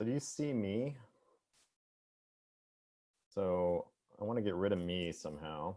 So do you see me? So I want to get rid of me somehow.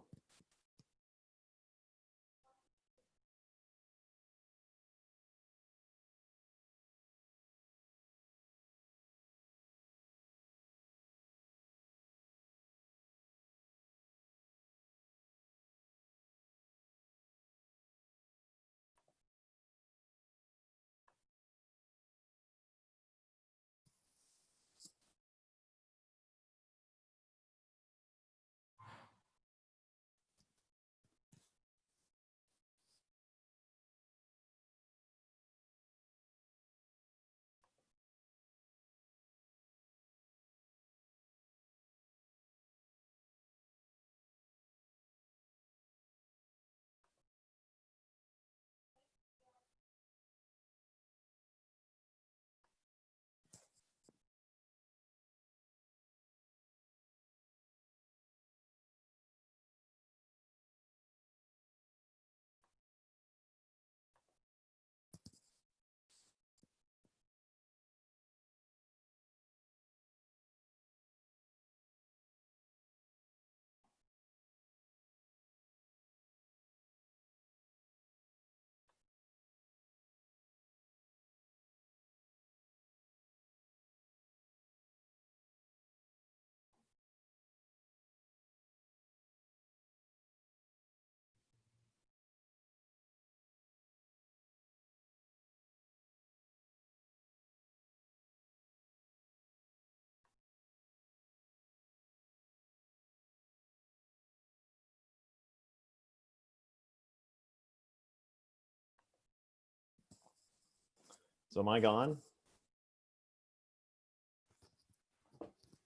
So am I gone?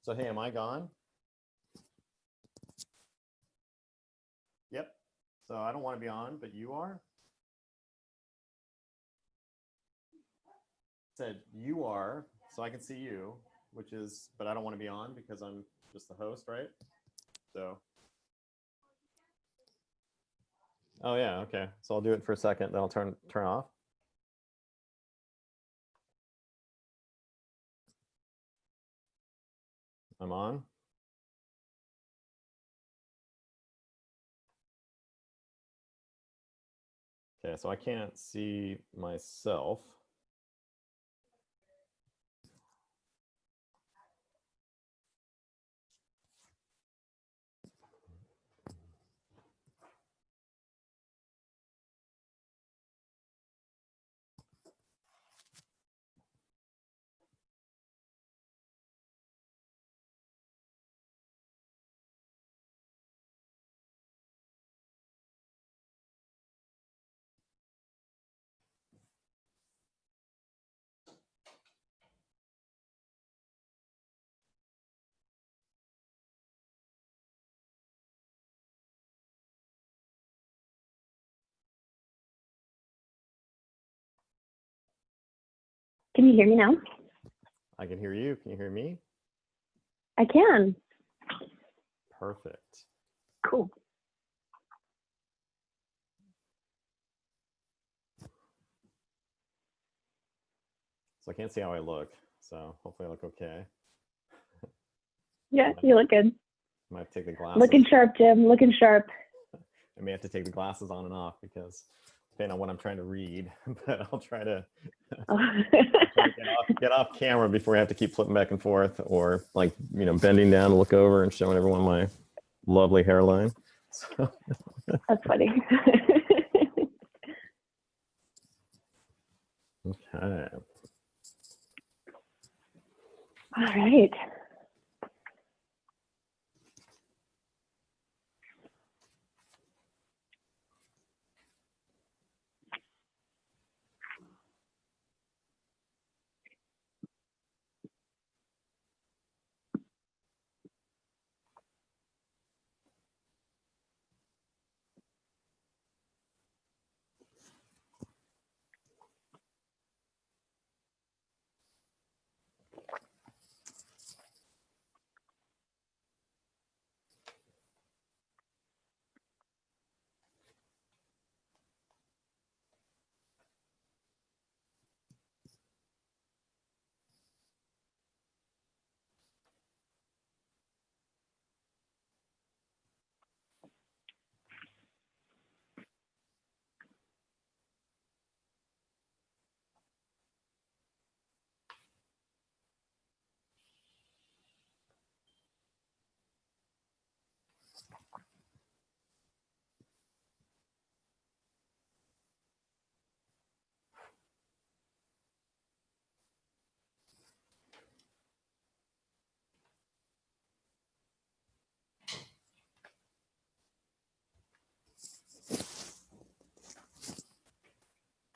So hey, am I gone? Yep. So I don't want to be on, but you are? Said you are, so I can see you, which is, but I don't want to be on because I'm just the host, right? So. Oh yeah, okay. So I'll do it for a second, then I'll turn off. I'm on. Okay, so I can't see myself. Can you hear me now? I can hear you. Can you hear me? I can. Perfect. Cool. So I can't see how I look, so hopefully I look okay. Yeah, you look good. I might have to take the glasses. Looking sharp, Jim. Looking sharp. I may have to take the glasses on and off because depending on what I'm trying to read, but I'll try to, get off camera before I have to keep flipping back and forth, or like, bending down to look over and showing everyone my lovely hairline. So. That's funny. Okay. All right.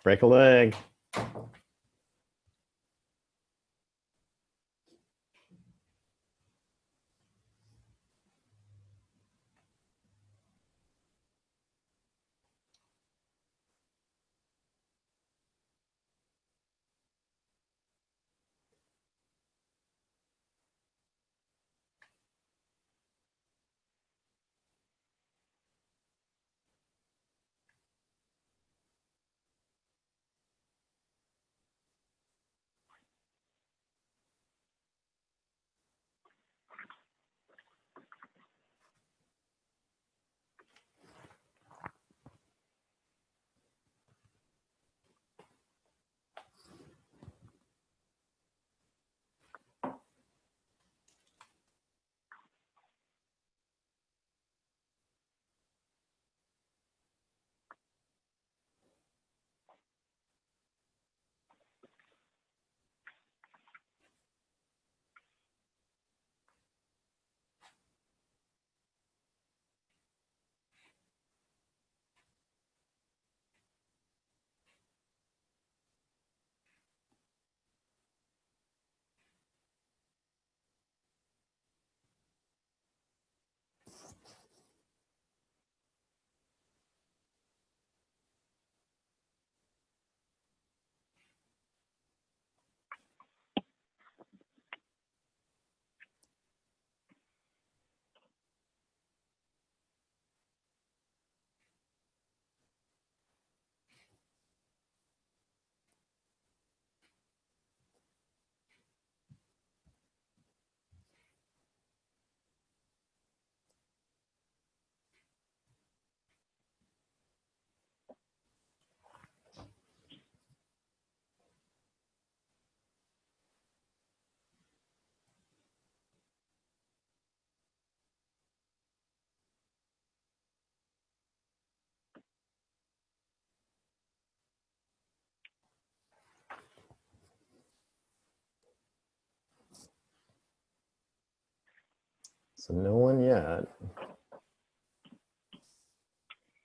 Break a leg. So no one yet.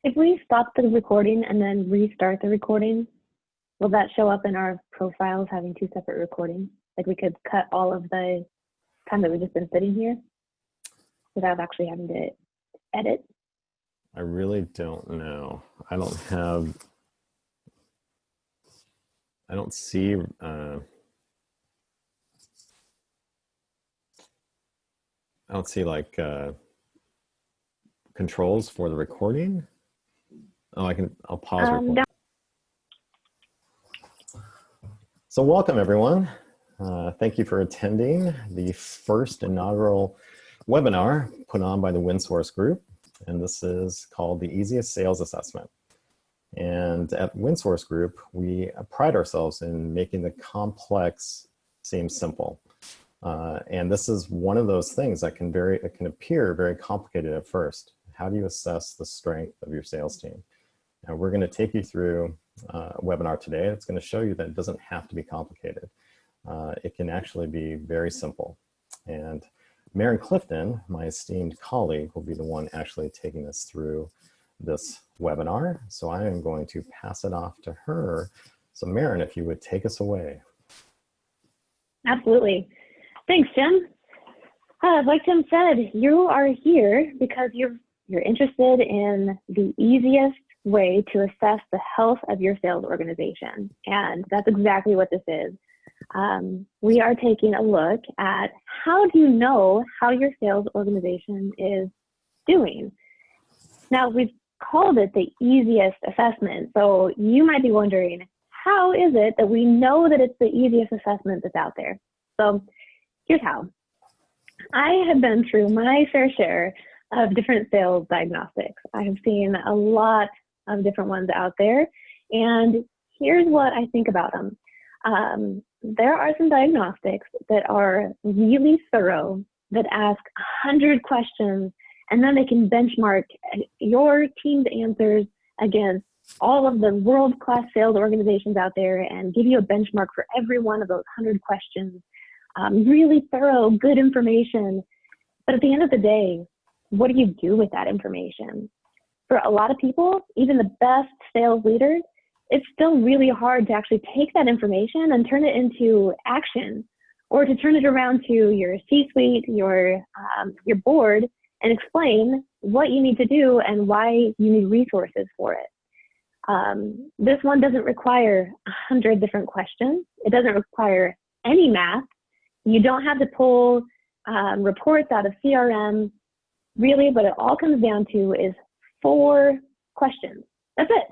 If we stop the recording and then restart the recording, will that show up in our profiles having two separate recordings? Like we could cut all of the time that we've just been sitting here without actually having to edit? I really don't know. I don't see, I don't see like controls for the recording. Oh, I'll pause recording. No. So welcome everyone. Thank you for attending the first inaugural webinar put on by the WinSource Group. And this is called the Easiest Sales Assessment. And at WinSource Group, we pride ourselves in making the complex seem simple. And this is one of those things that it can appear very complicated at first. How do you assess the strength of your sales team? And we're going to take you through a webinar today. It's going to show you that it doesn't have to be complicated. It can actually be very simple. And Maren Clifton, my esteemed colleague, will be the one actually taking us through this webinar. So I am going to pass it off to her. So Maren, if you would take us away. Absolutely. Thanks, Jim. Like Jim said, you are here because you're interested in the easiest way to assess the health of your sales organization. And that's exactly what this is. We are taking a look at how do you know how your sales organization is doing. Now, we've called it the easiest assessment. So you might be wondering, how is it that we know that it's the easiest assessment that's out there? So here's how. I have been through my fair share of different sales diagnostics. I have seen a lot of different ones out there. And here's what I think about them. There are some diagnostics that are really thorough, that ask 100 questions, and then they can benchmark your team's answers against all of the world-class sales organizations out there and give you a benchmark for every one of those 100 questions. Really thorough, good information. But at the end of the day, what do you do with that information? For a lot of people, even the best sales leaders, it's still really hard to actually take that information and turn it into action, or to turn it around to your C-suite, your board, and explain what you need to do and why you need resources for it. This one doesn't require 100 different questions. It doesn't require any math. You don't have to pull reports out of CRM. Really, what it all comes down to is 4 questions. That's it.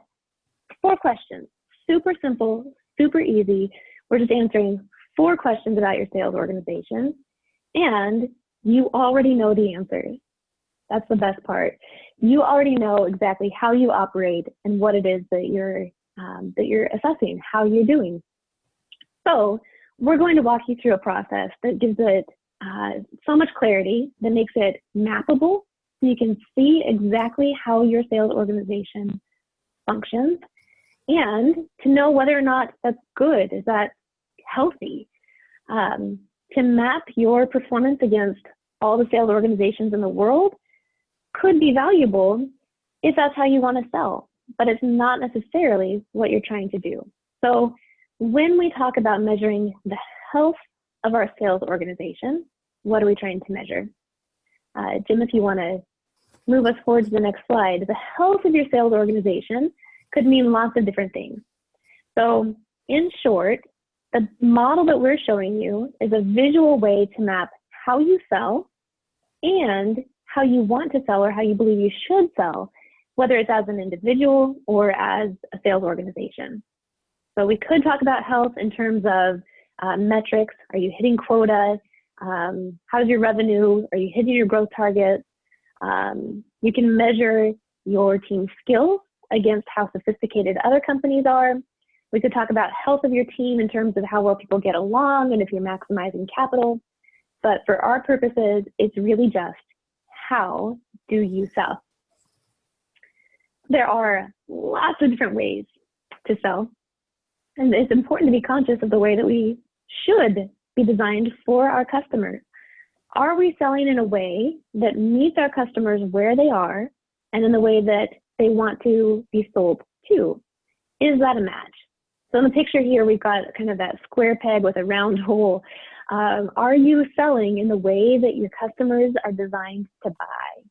4 questions. Super simple, super easy. We're just answering 4 questions about your sales organization, and you already know the answers. That's the best part. You already know exactly how you operate and what it is that you're assessing, how you're doing. So we're going to walk you through a process that gives it so much clarity, that makes it mappable, so you can see exactly how your sales organization functions, and to know whether or not that's good, is that healthy. To map your performance against all the sales organizations in the world could be valuable if that's how you want to sell, but it's not necessarily what you're trying to do. So when we talk about measuring the health of our sales organization, what are we trying to measure? Jim, if you want to move us forward to the next slide, the health of your sales organization could mean lots of different things. So in short, the model that we're showing you is a visual way to map how you sell and how you want to sell, or how you believe you should sell, whether it's as an individual or as a sales organization. So we could talk about health in terms of metrics. Are you hitting quota? How's your revenue? Are you hitting your growth targets? You can measure your team's skills against how sophisticated other companies are. We could talk about health of your team in terms of how well people get along and if you're maximizing capital. But for our purposes, it's really just, how do you sell? There are lots of different ways to sell, and it's important to be conscious of the way that we should be designed for our customers. Are we selling in a way that meets our customers where they are and in the way that they want to be sold to? Is that a match? So in the picture here, we've got kind of that square peg with a round hole. Are you selling in the way that your customers are designed to buy?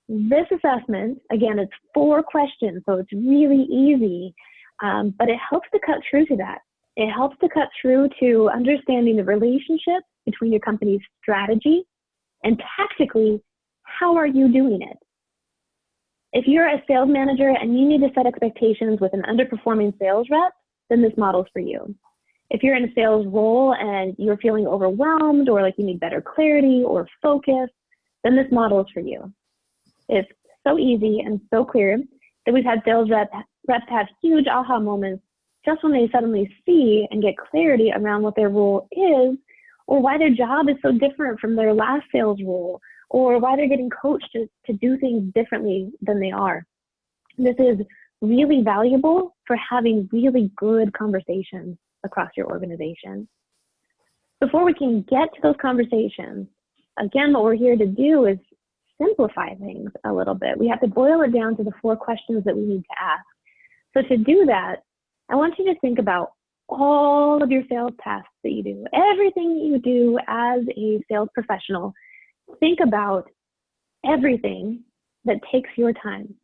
This assessment, again, it's 4 questions, so it's really easy, but it helps to cut through to that. It helps to cut through to understanding the relationship between your company's strategy and tactically, how are you doing it? If you're a sales manager and you need to set expectations with an underperforming sales rep, then this model's for you. If you're in a sales role and you're feeling overwhelmed or like you need better clarity or focus, then this model is for you. It's so easy and so clear that we've had sales reps have huge aha moments just when they suddenly see and get clarity around what their role is, or why their job is so different from their last sales role, or why they're getting coached to do things differently than they are. This is really valuable for having really good conversations across your organization. Before we can get to those conversations, again, what we're here to do is simplify things a little bit. We have to boil it down to the 4 questions that we need to ask. So to do that, I want you to think about all of your sales tasks that you do, everything that you do as a sales professional. Think about everything that takes your time.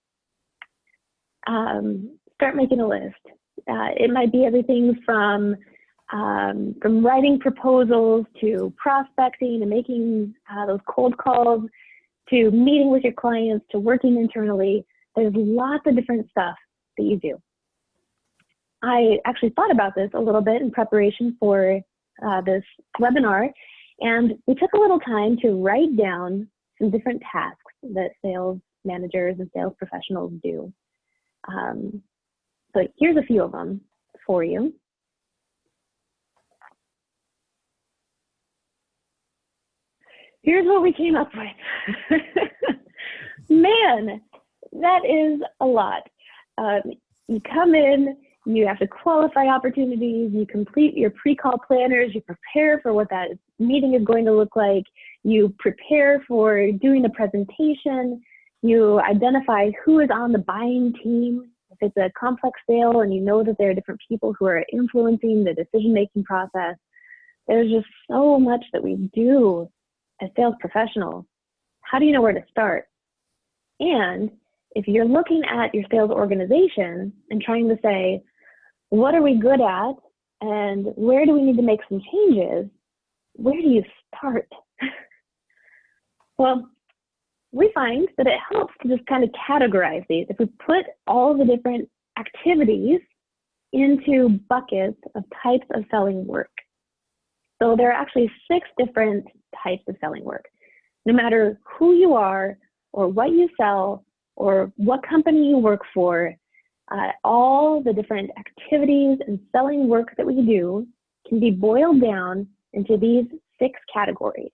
Start making a list. It might be everything from writing proposals to prospecting and making those cold calls to meeting with your clients to working internally. There's lots of different stuff that you do. I actually thought about this a little bit in preparation for this webinar, and we took a little time to write down some different tasks that sales managers and sales professionals do. So here's a few of them for you. Here's what we came up with. Man, that is a lot. You come in, you have to qualify opportunities, you complete your pre-call planners, you prepare for what that meeting is going to look like, you prepare for doing the presentation, you identify who is on the buying team, If it's a complex sale and you know that there are different people who are influencing the decision-making process, there's just so much that we do as sales professionals. How do you know where to start? And if you're looking at your sales organization and trying to say, what are we good at and where do we need to make some changes, where do you start? Well, we find that it helps to just kind of categorize these. If we put all the different activities into buckets of types of selling work. So there are actually 6 different types of selling work. No matter who you are or what you sell or what company you work for, all the different activities and selling work that we do can be boiled down into these 6 categories.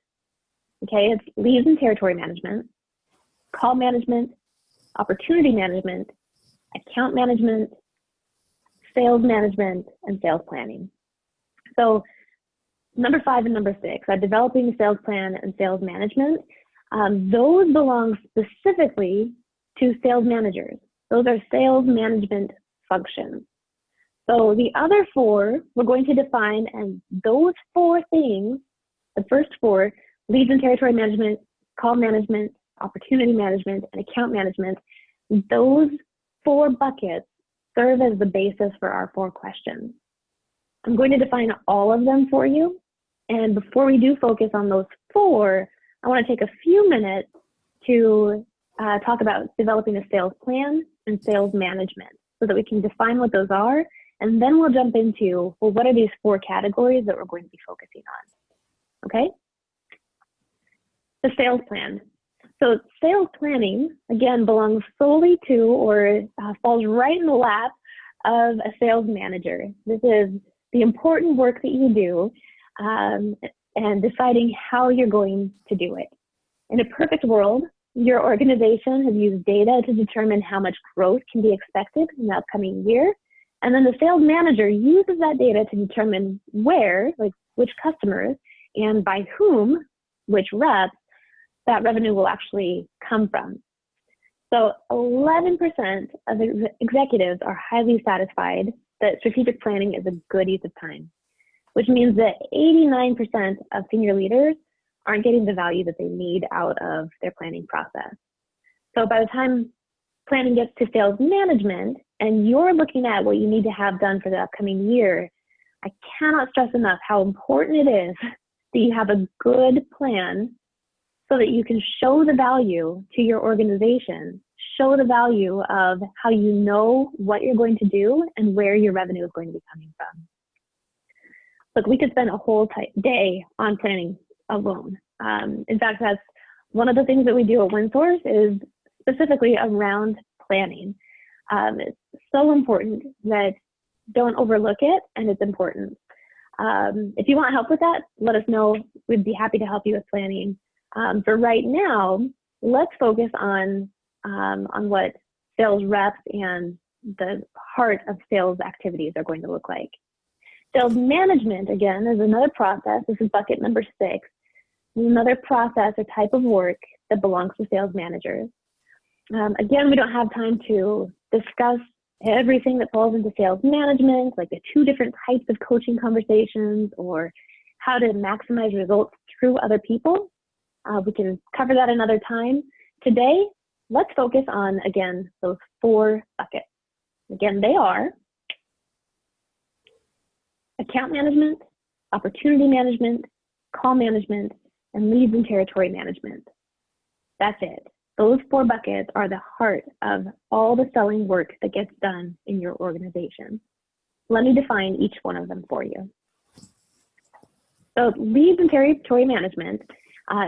Okay, it's leads and territory management, call management, opportunity management, account management, sales management, and sales planning. So number 5 and number 6 are developing the sales plan and sales management. Those belong specifically to sales managers. Those are sales management functions. So the other 4, we're going to define, and those 4 things, the first 4, leads and territory management, call management, opportunity management, and account management, those 4 buckets serve as the basis for our 4 questions. I'm going to define all of them for you. And before we do focus on those 4, I want to take a few minutes to talk about developing a sales plan and sales management so that we can define what those are. And then we'll jump into, well, what are these 4 categories that we're going to be focusing on? Okay? The sales plan. So sales planning, again, belongs solely to or falls right in the lap of a sales manager. This is the important work that you do and deciding how you're going to do it. In a perfect world, your organization has used data to determine how much growth can be expected in the upcoming year. And then the sales manager uses that data to determine where, like which customers, and by whom, which reps, that revenue will actually come from. So 11% of executives are highly satisfied that strategic planning is a good use of time, which means that 89% of senior leaders aren't getting the value that they need out of their planning process. So by the time planning gets to sales management and you're looking at what you need to have done for the upcoming year, I cannot stress enough how important it is that you have a good plan so that you can show the value to your organization, show the value of how you know what you're going to do and where your revenue is going to be coming from. Look, we could spend a whole day on planning alone. In fact, that's one of the things that we do at WinSource is specifically around planning. It's so important that don't overlook it, and it's important. If you want help with that, let us know. We'd be happy to help you with planning. For right now, let's focus on what sales reps and the heart of sales activities are going to look like. Sales management, again, is another process. This is bucket number 6. Another process or type of work that belongs to sales managers. Again, we don't have time to discuss everything that falls into sales management, like the 2 different types of coaching conversations or how to maximize results through other people. We can cover that another time. Today, let's focus on, again, those 4 buckets. Again, they are account management, opportunity management, call management, and leads and territory management. That's it. Those 4 buckets are the heart of all the selling work that gets done in your organization. Let me define each one of them for you. So leads and territory management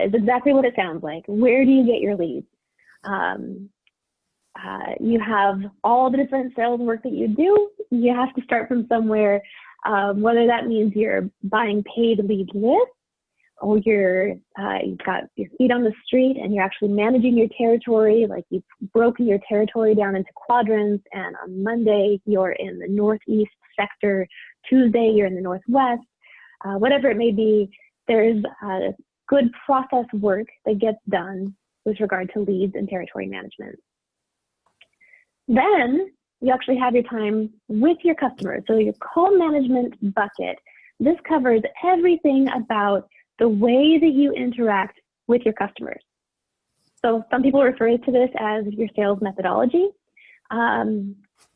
is exactly what it sounds like. Where do you get your leads? You have all the different sales work that you do. You have to start from somewhere, whether that means you're buying paid lead lists, or you've got your feet on the street and you're actually managing your territory, like you've broken your territory down into quadrants, and on Monday you're in the Northeast sector, Tuesday you're in the Northwest, whatever it may be. There's good process work that gets done with regard to leads and territory management. Then you actually have your time with your customers. So your call management bucket, this covers everything about the way that you interact with your customers. So some people refer to this as your sales methodology.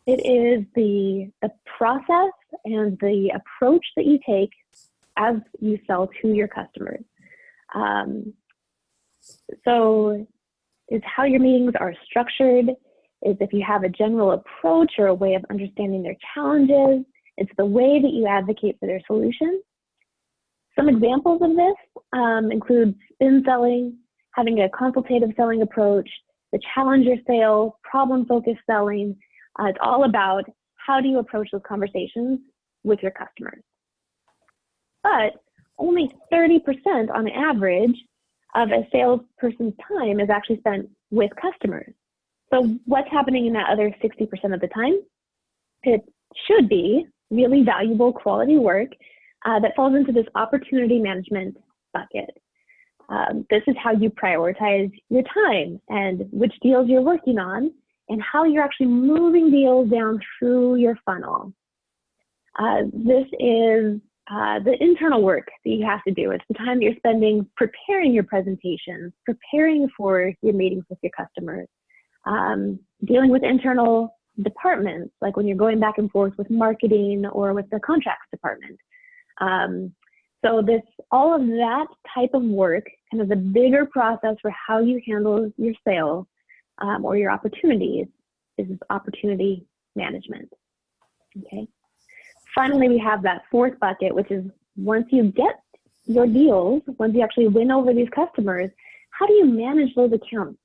It is the process and the approach that you take as you sell to your customers. So it's how your meetings are structured, is if you have a general approach or a way of understanding their challenges. It's the way that you advocate for their solutions. Some examples of this include spin selling, having a consultative selling approach, the challenger sale, problem-focused selling. It's all about how do you approach those conversations with your customers. But only 30% on average of a salesperson's time is actually spent with customers. So what's happening in that other 60% of the time? It should be really valuable quality work that falls into this opportunity management bucket. This is how you prioritize your time and which deals you're working on and how you're actually moving deals down through your funnel. This is the internal work that you have to do. It's the time that you're spending preparing your presentations, preparing for your meetings with your customers, dealing with internal departments, like when you're going back and forth with marketing or with the contracts department. So all of that type of work, kind of the bigger process for how you handle your sales or your opportunities, is opportunity management. Okay. Finally, we have that fourth bucket, which is once you get your deals, once you actually win over these customers, how do you manage those accounts?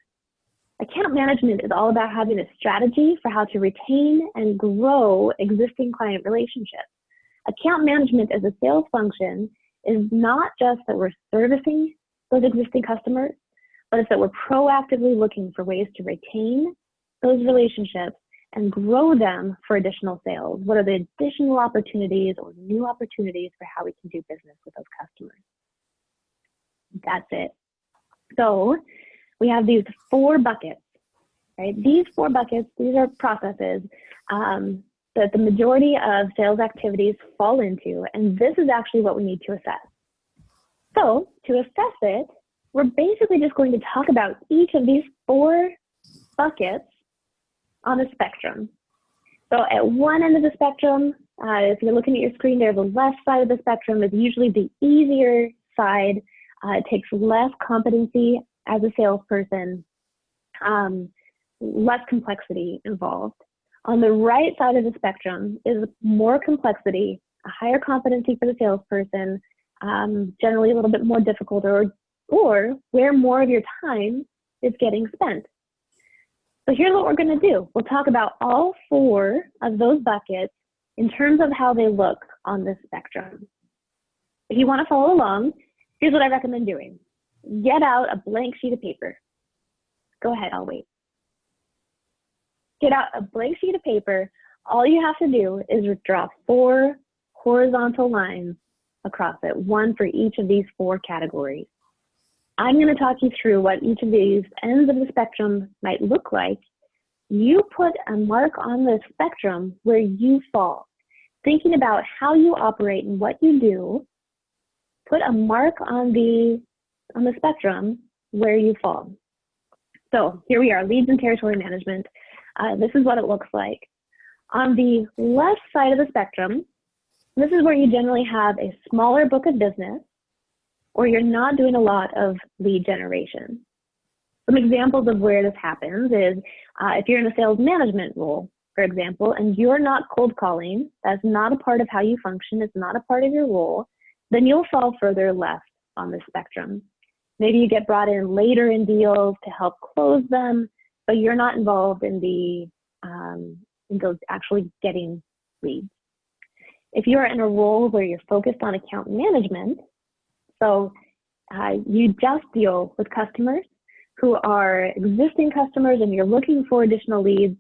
Account management is all about having a strategy for how to retain and grow existing client relationships. Account management as a sales function is not just that we're servicing those existing customers, but it's that we're proactively looking for ways to retain those relationships and grow them for additional sales. What are the additional opportunities or new opportunities for how we can do business with those customers? That's it. So we have these 4 buckets, right? These 4 buckets, these are processes that the majority of sales activities fall into, and this is actually what we need to assess. So to assess it, we're basically just going to talk about each of these 4 buckets on a spectrum. So at one end of the spectrum, if you're looking at your screen there, the left side of the spectrum is usually the easier side. It takes less competency as a salesperson, less complexity involved. On the right side of the spectrum is more complexity, a higher competency for the salesperson, generally a little bit more difficult, or where more of your time is getting spent. So here's what we're going to do. We'll talk about all 4 of those buckets in terms of how they look on this spectrum. If you want to follow along, here's what I recommend doing. Get out a blank sheet of paper. Go ahead, I'll wait. Get out a blank sheet of paper. All you have to do is draw 4 horizontal lines across it, 1 for each of these 4 categories. I'm going to talk you through what each of these ends of the spectrum might look like. You put a mark on the spectrum where you fall. Thinking about how you operate and what you do, put a mark on the spectrum where you fall. So here we are, leads and territory management. This is what it looks like. On the left side of the spectrum, this is where you generally have a smaller book of business, or you're not doing a lot of lead generation. Some examples of where this happens is if you're in a sales management role, for example, and you're not cold calling, that's not a part of how you function, it's not a part of your role, then you'll fall further left on the spectrum. Maybe you get brought in later in deals to help close them, but you're not involved in those actually getting leads. If you are in a role where you're focused on account management, so you just deal with customers who are existing customers and you're looking for additional leads,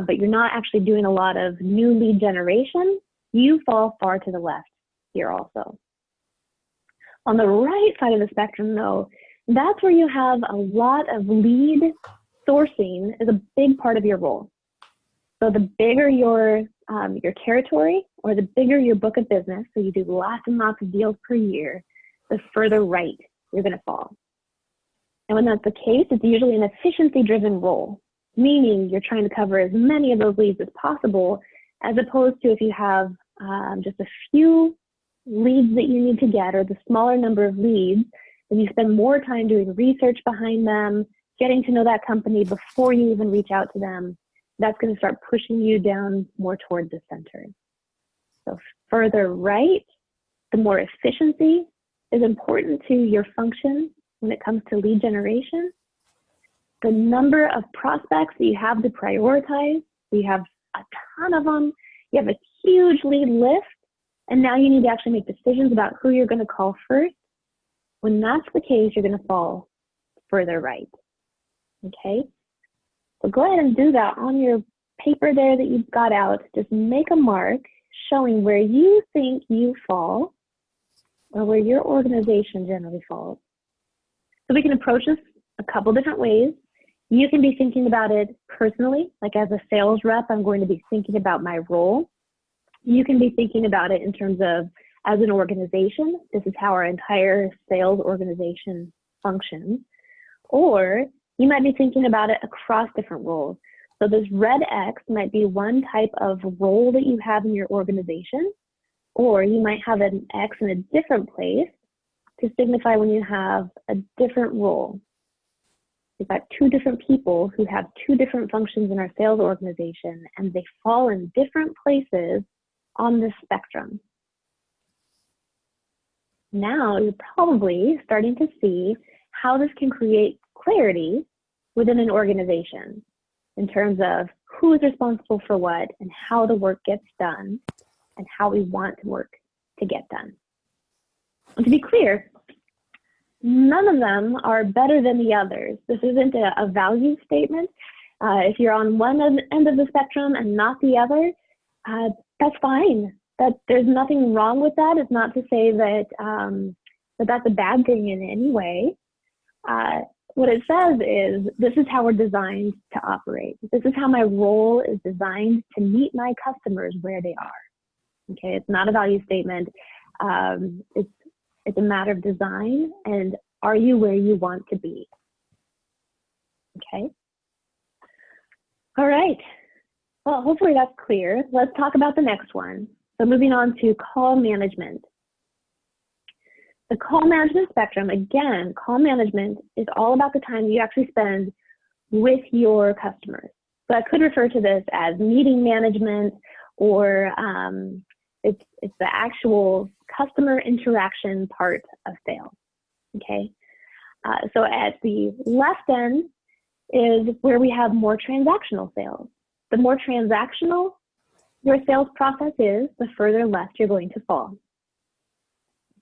but you're not actually doing a lot of new lead generation, you fall far to the left here also. On the right side of the spectrum though, that's where you have a lot of lead sourcing is a big part of your role. So the bigger your territory, or the bigger your book of business, so you do lots and lots of deals per year, the further right you're going to fall. And when that's the case, it's usually an efficiency-driven role, meaning you're trying to cover as many of those leads as possible, as opposed to if you have just a few leads that you need to get, or the smaller number of leads, and you spend more time doing research behind them, getting to know that company before you even reach out to them. That's going to start pushing you down more toward the center. So further right, the more efficiency is important to your function when it comes to lead generation. The number of prospects that you have to prioritize, you have a ton of them, you have a huge lead list, and now you need to actually make decisions about who you're going to call first. When that's the case, you're going to fall further right. Okay? So go ahead and do that on your paper there that you've got out. Just make a mark showing where you think you fall, or where your organization generally falls. So we can approach this a couple different ways. You can be thinking about it personally, like as a sales rep, I'm going to be thinking about my role. You can be thinking about it in terms of, as an organization, this is how our entire sales organization functions. Or you might be thinking about it across different roles. So this red X might be one type of role that you have in your organization, or you might have an X in a different place to signify when you have a different role. We've got two different people who have two different functions in our sales organization, and they fall in different places on this spectrum. Now you're probably starting to see how this can create clarity within an organization in terms of who is responsible for what and how the work gets done and how we want the work to get done. And to be clear, none of them are better than the others. This isn't a value statement. If you're on one end of the spectrum and not the other, that's fine. There's nothing wrong with that. It's not to say that, that that's a bad thing in any way. What it says is, this is how we're designed to operate. This is how my role is designed to meet my customers where they are. Okay, it's not a value statement. It's a matter of design, and are you where you want to be? Okay. All right. Well, hopefully that's clear. Let's talk about the next one. So moving on to call management. The call management spectrum, again, call management is all about the time you actually spend with your customers. So I could refer to this as meeting management, or it's the actual customer interaction part of sales. Okay. So at the left end is where we have more transactional sales. The more transactional your sales process is, the further left you're going to fall.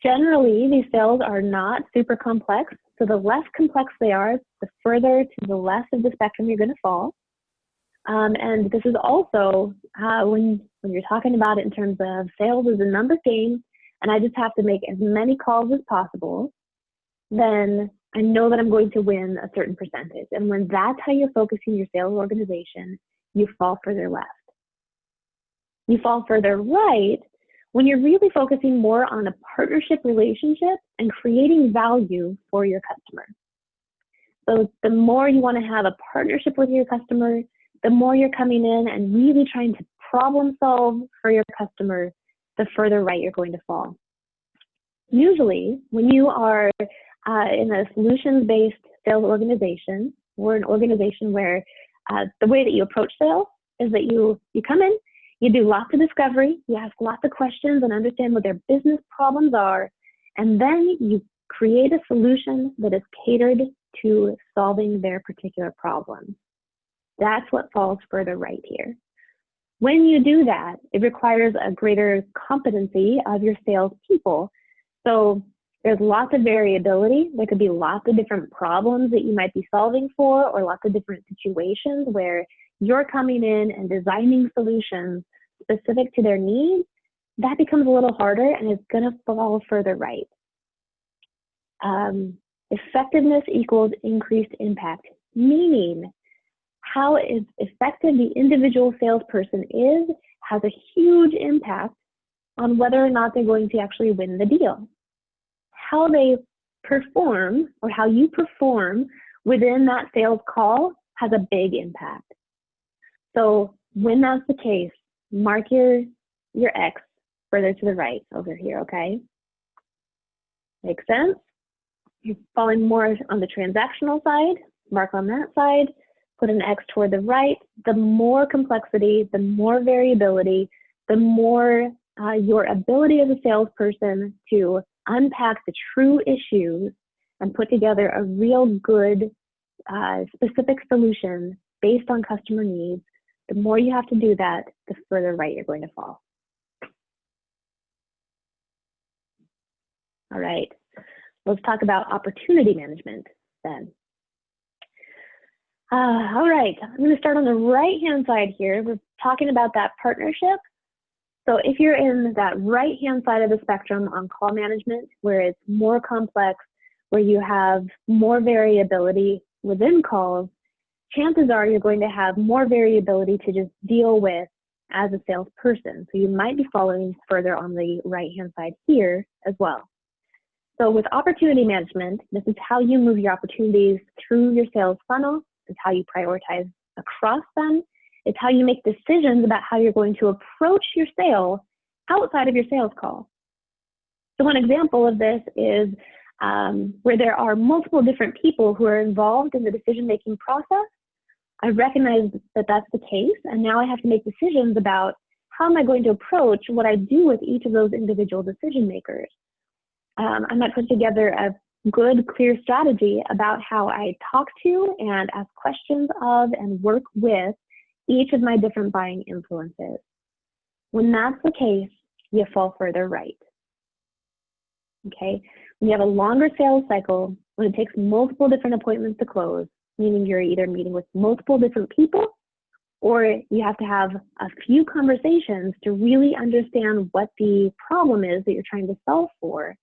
Generally, these sales are not super complex, so the less complex they are, the further to the left of the spectrum you're going to fall. And this is also when you're talking about it in terms of sales is a numbers game, and I just have to make as many calls as possible, then I know that I'm going to win a certain percentage. And when that's how you're focusing your sales organization, you fall further left. You fall further right when you're really focusing more on a partnership relationship and creating value for your customer. So the more you want to have a partnership with your customer, the more you're coming in and really trying to problem solve for your customer, the further right you're going to fall. Usually, when you are in a solutions-based sales organization, or an organization where the way that you approach sales is that you come in, you do lots of discovery, you ask lots of questions and understand what their business problems are, and then you create a solution that is catered to solving their particular problems. That's what falls further right here. When you do that, it requires a greater competency of your salespeople. So there's lots of variability. There could be lots of different problems that you might be solving for, or lots of different situations where you're coming in and designing solutions specific to their needs. That becomes a little harder, and it's going to fall further right. Effectiveness equals increased impact, meaning how effective the individual salesperson is has a huge impact on whether or not they're going to actually win the deal. How they perform, or how you perform within that sales call, has a big impact. So when that's the case, mark your X further to the right over here, okay? Makes sense? You're falling more on the transactional side, mark on that side, put an X toward the right. The more complexity, the more variability, the more your ability as a salesperson to unpack the true issues and put together a real good specific solution based on customer needs, the more you have to do that, the further right you're going to fall. All right, let's talk about opportunity management then. All right, I'm going to start on the right-hand side here. We're talking about that partnership. So if you're in that right-hand side of the spectrum on call management, where it's more complex, where you have more variability within calls, chances are you're going to have more variability to just deal with as a salesperson. So you might be following further on the right-hand side here as well. So with opportunity management, this is how you move your opportunities through your sales funnel. It's how you prioritize across them. It's how you make decisions about how you're going to approach your sale outside of your sales call. So one example of this is where there are multiple different people who are involved in the decision-making process. I recognize that that's the case, and now I have to make decisions about how am I going to approach what I do with each of those individual decision makers. I might put together a good, clear strategy about how I talk to and ask questions of and work with each of my different buying influences. When that's the case, you fall further right. Okay, when you have a longer sales cycle, when it takes multiple different appointments to close, meaning you're either meeting with multiple different people, or you have to have a few conversations to really understand what the problem is that you're trying to solve for,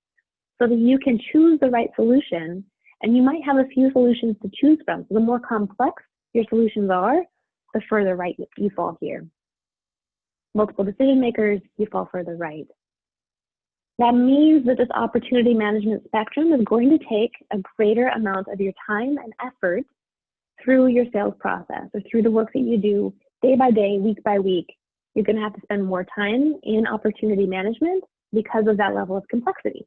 so that you can choose the right solution. And you might have a few solutions to choose from. So the more complex your solutions are, the further right you fall here. Multiple decision makers, you fall further right. That means that this opportunity management spectrum is going to take a greater amount of your time and effort through your sales process, or through the work that you do day by day, week by week. You're going to have to spend more time in opportunity management because of that level of complexity.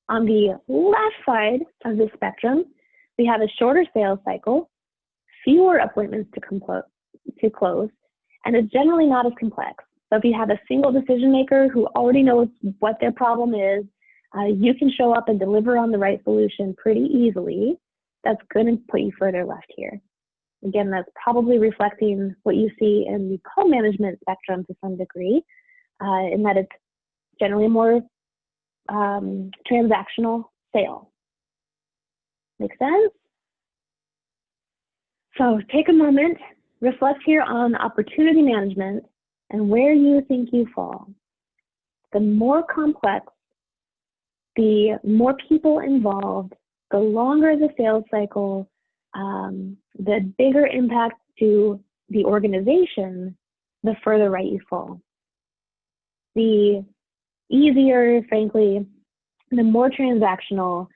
On the left side of the spectrum, we have a shorter sales cycle, fewer appointments to close, and it's generally not as complex. So if you have a single decision maker who already knows what their problem is, you can show up and deliver on the right solution pretty easily. That's going to put you further left here. Again, that's probably reflecting what you see in the call management spectrum to some degree, in that it's generally more transactional sale. Make sense? So take a moment, reflect here on opportunity management and where you think you fall. The more complex, the more people involved, the longer the sales cycle, the bigger impact to the organization, the further right you fall. The easier, frankly, the more transactional,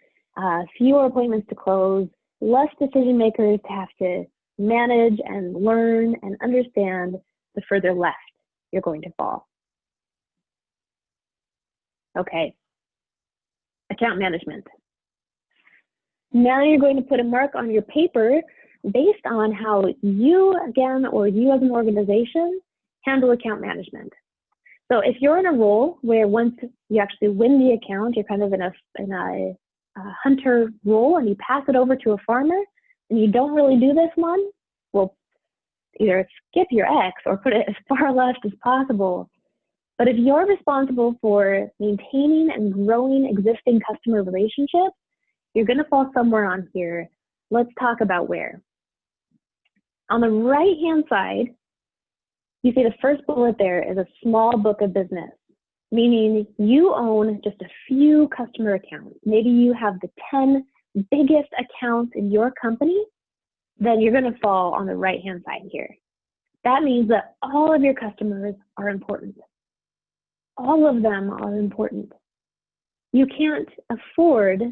fewer appointments to close, less decision makers to have to manage and learn and understand, the further left you're going to fall. Okay, account management. Now you're going to put a mark on your paper based on how you, again, or you as an organization, handle account management. So if you're in a role where once you actually win the account, you're kind of in a hunter role and you pass it over to a farmer and you don't really do this one, well, either skip your X or put it as far left as possible. But if you're responsible for maintaining and growing existing customer relationships, you're going to fall somewhere on here. Let's talk about where. On the right-hand side, you see the first bullet there is a small book of business, meaning you own just a few customer accounts. Maybe you have the 10 biggest accounts in your company, then you're going to fall on the right-hand side here. That means that all of your customers are important. All of them are important. You can't afford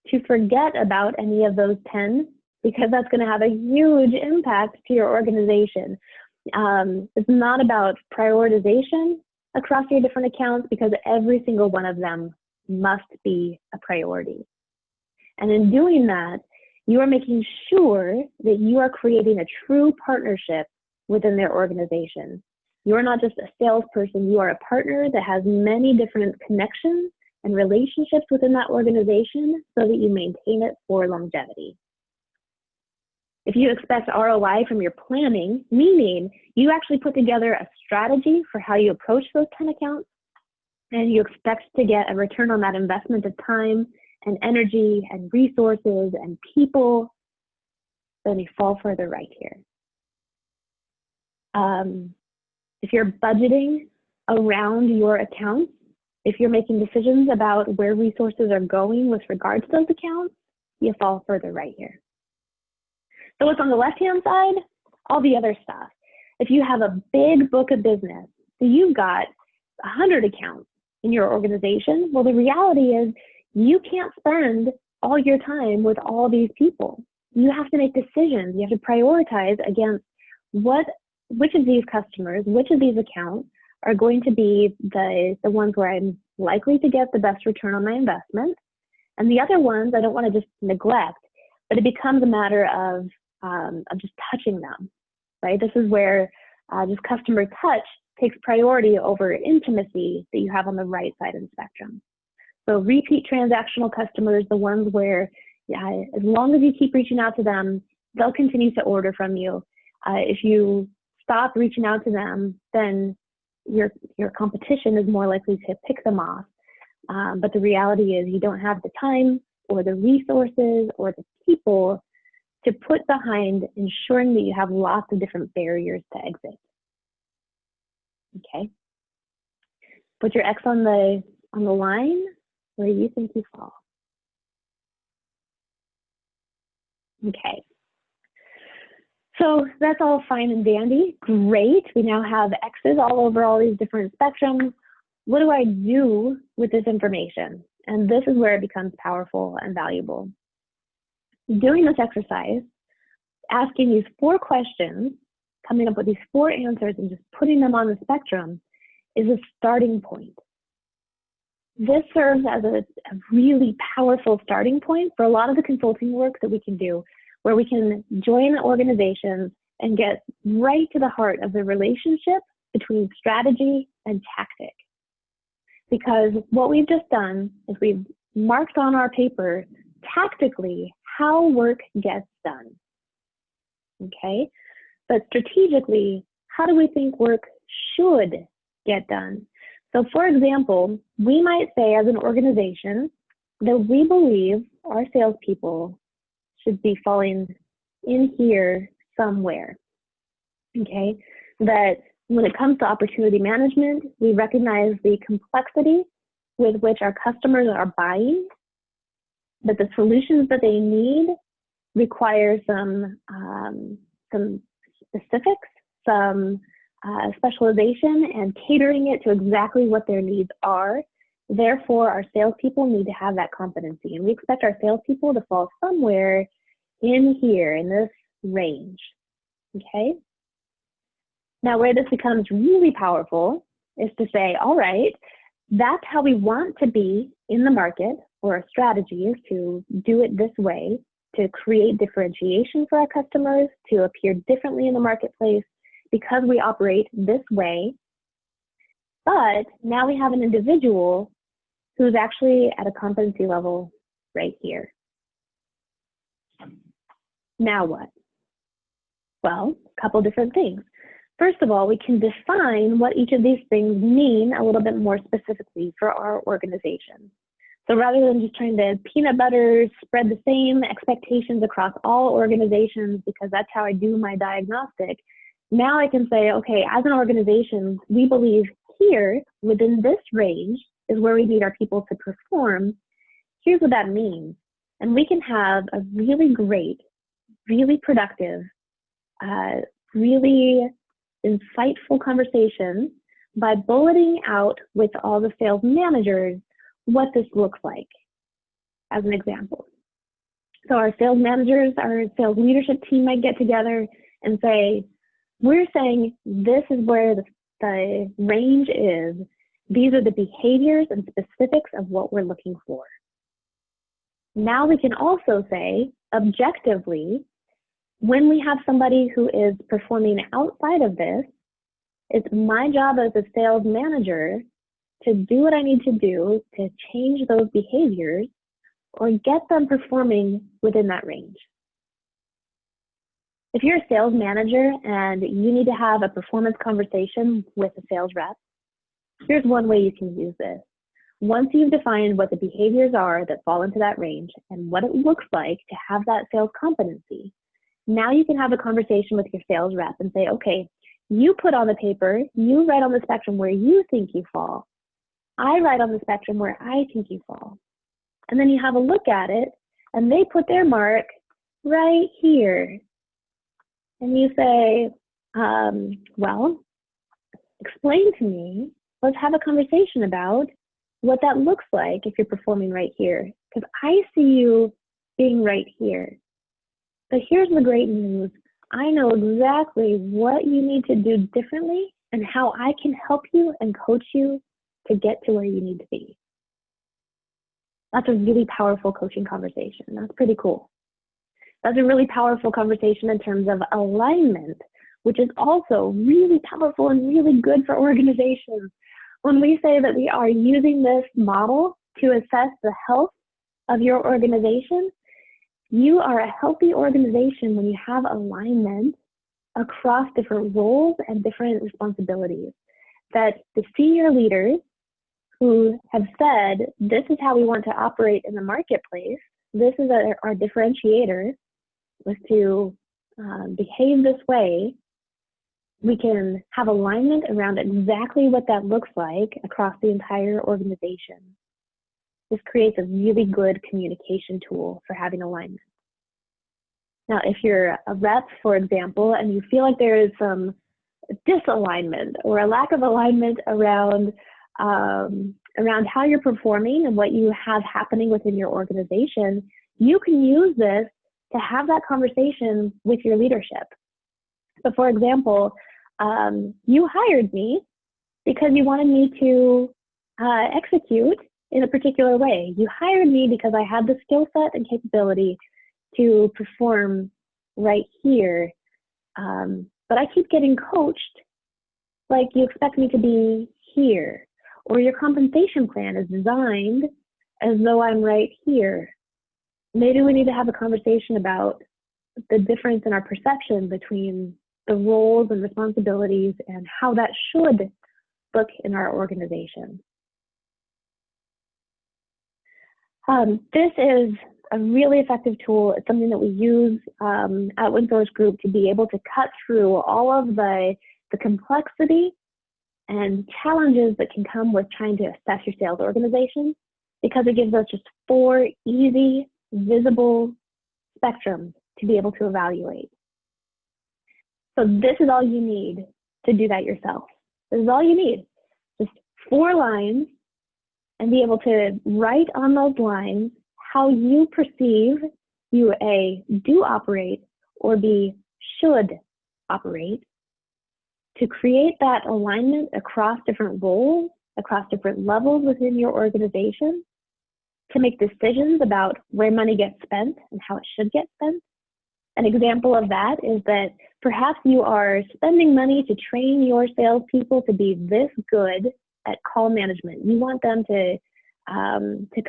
to forget about any of those 10 because that's going to have a huge impact to your organization. It's not about prioritization across your different accounts because every single one of them must be a priority. And in doing that, you are making sure that you are creating a true partnership within their organization. You are not just a salesperson, you are a partner that has many different connections and relationships within that organization so that you maintain it for longevity. If you expect ROI from your planning, meaning you actually put together a strategy for how you approach those 10 accounts, and you expect to get a return on that investment of time and energy and resources and people, then you fall further right here. If you're budgeting around your accounts, if you're making decisions about where resources are going with regard to those accounts, you fall further right here. So what's on the left-hand side? All the other stuff. If you have a big book of business, so you've got 100 accounts in your organization, well, the reality is you can't spend all your time with all these people. You have to make decisions. You have to prioritize against which of these customers, which of these accounts are going to be the ones where I'm likely to get the best return on my investment. And the other ones I don't want to just neglect, but it becomes a matter of just touching them, right? This is where just customer touch takes priority over intimacy that you have on the right side of the spectrum. So repeat transactional customers, the ones where as long as you keep reaching out to them, they'll continue to order from you. If you stop reaching out to them, then your competition is more likely to pick them off. But the reality is you don't have the time or the resources or the people to put behind ensuring that you have lots of different barriers to exit. Okay. Put your X on the line where you think you fall. Okay. So that's all fine and dandy. Great. We now have X's all over all these different spectrums. What do I do with this information? And this is where it becomes powerful and valuable. Doing this exercise, asking these 4 questions, coming up with these 4 answers and just putting them on the spectrum is a starting point. This serves as a really powerful starting point for a lot of the consulting work that we can do, where we can join organizations and get right to the heart of the relationship between strategy and tactic. Because what we've just done is we've marked on our paper tactically how work gets done. Okay? But strategically, how do we think work should get done? So for example, we might say as an organization that we believe our salespeople should be falling in here somewhere. Okay? That when it comes to opportunity management, we recognize the complexity with which our customers are buying, that the solutions that they need require some specifics, some specialization, and catering it to exactly what their needs are. Therefore, our salespeople need to have that competency, and we expect our salespeople to fall somewhere in here, in this range. Okay? Now, where this becomes really powerful is to say, all right, that's how we want to be in the market, or our strategy is to do it this way, to create differentiation for our customers, to appear differently in the marketplace because we operate this way. But now we have an individual who's actually at a competency level right here. Now what? Well, a couple different things. First of all, we can define what each of these things mean a little bit more specifically for our organization. So rather than just trying to peanut butter spread the same expectations across all organizations because that's how I do my diagnostic, now I can say, okay, as an organization, we believe here within this range is where we need our people to perform. Here's what that means. And we can have a really great, really productive, really insightful conversation by bulleting out with all the sales managers what this looks like, as an example. So our sales managers, our sales leadership team might get together and say, we're saying this is where the range is. These are the behaviors and specifics of what we're looking for. Now we can also say, objectively, when we have somebody who is performing outside of this, it's my job as a sales manager to do what I need to do to change those behaviors or get them performing within that range. If you're a sales manager and you need to have a performance conversation with a sales rep, here's one way you can use this. Once you've defined what the behaviors are that fall into that range and what it looks like to have that sales competency, now you can have a conversation with your sales rep and say, okay, you put on the paper, you write on the spectrum where you think you fall. I write on the spectrum where I think you fall. And then you have a look at it and they put their mark right here. And you say, well, explain to me, let's have a conversation about what that looks like if you're performing right here. Because I see you being right here. But here's the great news. I know exactly what you need to do differently and how I can help you and coach you to get to where you need to be. That's a really powerful coaching conversation. That's pretty cool. That's a really powerful conversation in terms of alignment, which is also really powerful and really good for organizations. When we say that we are using this model to assess the health of your organization, you are a healthy organization when you have alignment across different roles and different responsibilities. That the senior leaders who have said, this is how we want to operate in the marketplace, this is our differentiator, was to behave this way, we can have alignment around exactly what that looks like across the entire organization. This creates a really good communication tool for having alignment. Now, if you're a rep, for example, and you feel like there is some disalignment or a lack of alignment around how you're performing and what you have happening within your organization, you can use this to have that conversation with your leadership. So for example, you hired me because you wanted me to execute in a particular way. You hired me because I had the skill set and capability to perform right here. But I keep getting coached like you expect me to be here, or your compensation plan is designed as though I'm right here. Maybe we need to have a conversation about the difference in our perception between the roles and responsibilities and how that should look in our organization. This is a really effective tool. It's something that we use at WinSource Group to be able to cut through all of the complexity and challenges that can come with trying to assess your sales organization, because it gives us just 4 easy, visible spectrums to be able to evaluate. So this is all you need to do that yourself. This is all you need. Just 4 lines, and be able to write on those lines how you perceive you A, do operate, or B, should operate, to create that alignment across different roles, across different levels within your organization, to make decisions about where money gets spent and how it should get spent. An example of that is that perhaps you are spending money to train your salespeople to be this good at call management. You want them to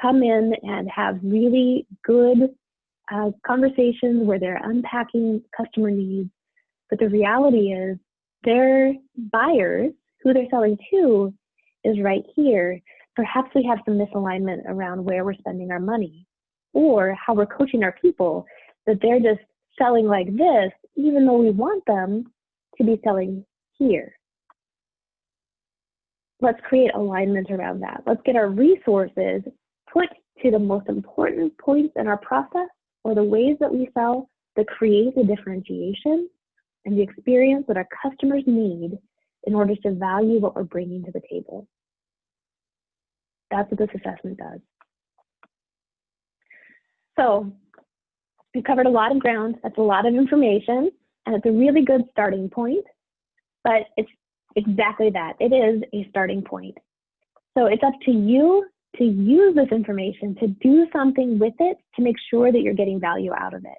come in and have really good conversations where they're unpacking customer needs. But the reality is their buyers, who they're selling to, is right here. Perhaps we have some misalignment around where we're spending our money, or how we're coaching our people, that they're just selling like this, even though we want them to be selling here. Let's create alignment around that. Let's get our resources put to the most important points in our process, or the ways that we sell, that create the differentiation and the experience that our customers need in order to value what we're bringing to the table. That's what this assessment does. So we've covered a lot of ground. That's a lot of information, and it's a really good starting point, but it's exactly that. It is a starting point. So it's up to you to use this information, to do something with it, to make sure that you're getting value out of it.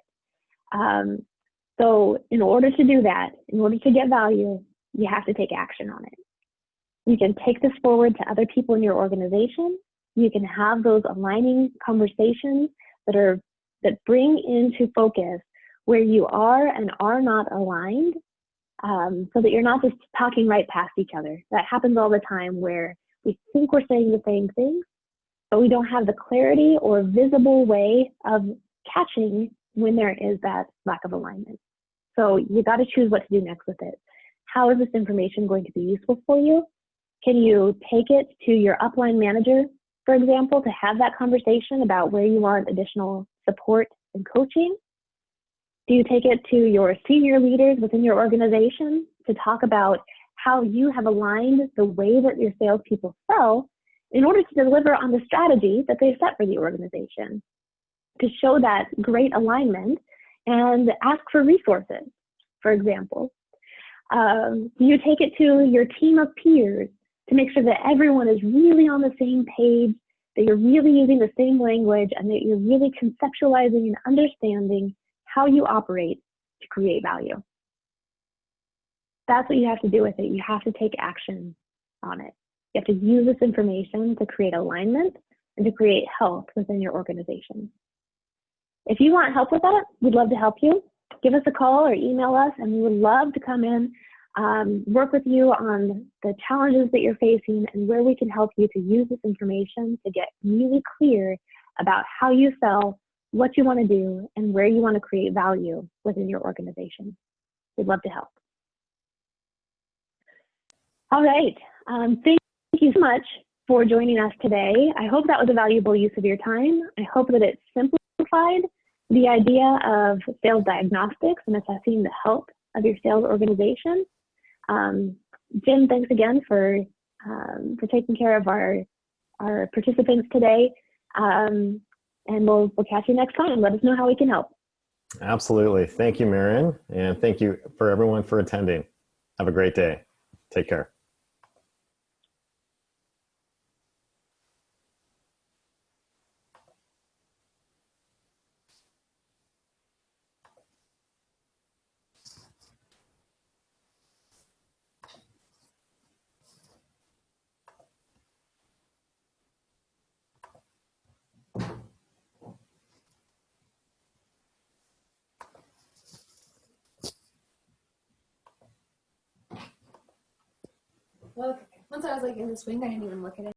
So in order to do that, in order to get value, you have to take action on it. You can take this forward to other people in your organization. You can have those aligning conversations that bring into focus where you are and are not aligned, so that you're not just talking right past each other. That happens all the time where we think we're saying the same things, but we don't have the clarity or visible way of catching when there is that lack of alignment. So you got to choose what to do next with it. How is this information going to be useful for you? Can you take it to your upline manager, for example, to have that conversation about where you want additional support and coaching? Do you take it to your senior leaders within your organization to talk about how you have aligned the way that your salespeople sell in order to deliver on the strategy that they've set for the organization? To show that great alignment and ask for resources, for example. Do you take it to your team of peers to make sure that everyone is really on the same page, that you're really using the same language, and that you're really conceptualizing and understanding how you operate to create value? That's what you have to do with it. You have to take action on it. You have to use this information to create alignment and to create health within your organization. If you want help with that, we'd love to help you. Give us a call or email us, and we would love to come in, work with you on the challenges that you're facing and where we can help you to use this information to get really clear about how you sell, what you want to do, and where you want to create value within your organization. We'd love to help. All right. Thank you so much for joining us today. I hope that was a valuable use of your time. I hope that it simplified the idea of sales diagnostics and assessing the health of your sales organization. Jim, thanks again for taking care of our participants today. And we'll catch you next time. Let us know how we can help. Absolutely. Thank you, Marion. And thank you for everyone for attending. Have a great day. Take care. Well, once I was like in the swing, I didn't even look at it.